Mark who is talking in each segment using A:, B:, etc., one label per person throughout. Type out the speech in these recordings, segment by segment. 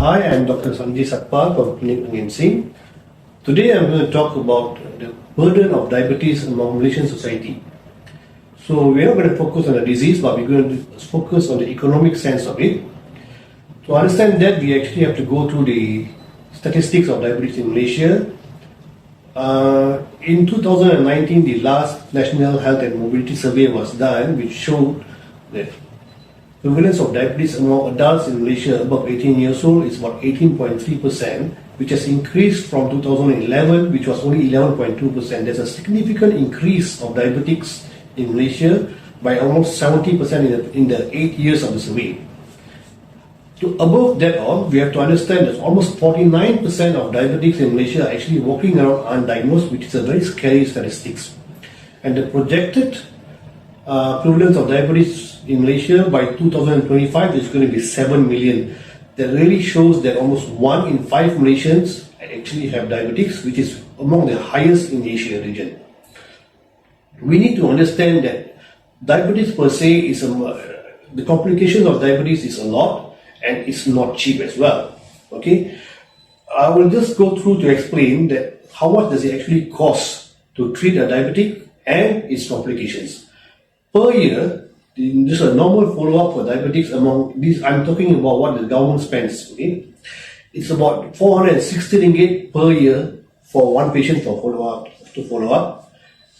A: Hi, I'm Dr. Sanjay from Clinic NMC. Today I'm going to talk about the burden of diabetes among Malaysian society. So we're not going to focus on the disease, but we're going to focus on the economic sense of it. To understand that, we actually have to go through the statistics of diabetes in Malaysia. In 2019, the last National Health and Mobility Survey was done, which showed that prevalence of diabetes among adults in Malaysia above 18 years old is about 18.3%, which has increased from 2011, which was only 11.2%. There's a significant increase of diabetics in Malaysia by almost 70% in the 8 years of the survey. To above that all, we have to understand that almost 49% of diabetics in Malaysia are actually walking around undiagnosed, which is a very scary statistics. And the projected prevalence of diabetes in Malaysia by 2025 is going to be 7 million. That really shows that almost 1 in 5 Malaysians actually have diabetics, which is among the highest in the Asia region. We need to understand that diabetes per se is the complications of diabetes is a lot, and it's not cheap as well. Okay, I will just go through to explain that how much does it actually cost to treat a diabetic and its complications. Per year, just a normal follow-up for diabetics among these, I'm talking about what the government spends, okay? It's about 460 ringgit per year for one patient to follow up.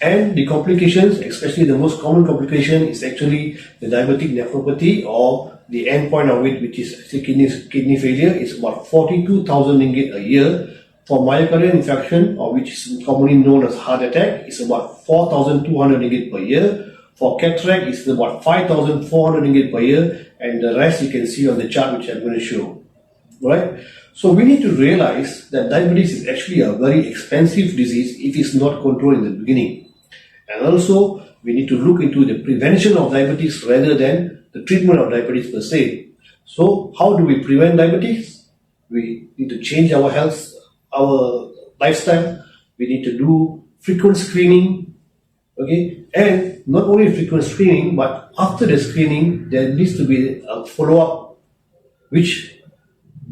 A: And the complications, especially the most common complication, is actually the diabetic nephropathy, or the endpoint of it, which is kidney failure, is about 42,000 ringgit a year. For myocardial infarction, or which is commonly known as heart attack, is about 4,200 ringgit per year. For cataract, it's about 5,400 ringgit per year, and the rest you can see on the chart which I'm going to show. Right? So we need to realize that diabetes is actually a very expensive disease if it's not controlled in the beginning. And also, we need to look into the prevention of diabetes rather than the treatment of diabetes per se. So, how do we prevent diabetes? We need to change our health, our lifestyle. We need to do frequent screening. Okay, and not only frequent screening, but after the screening, there needs to be a follow-up,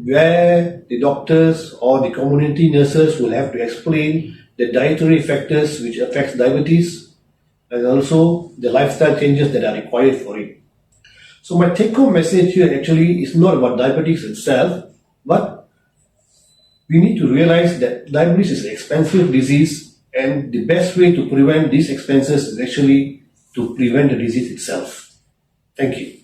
A: where the doctors or the community nurses will have to explain the dietary factors which affects diabetes, and also the lifestyle changes that are required for it. So my take-home message here actually is not about diabetes itself, but we need to realize that diabetes is an expensive disease, and the best way to prevent these expenses is actually to prevent the disease itself. Thank you.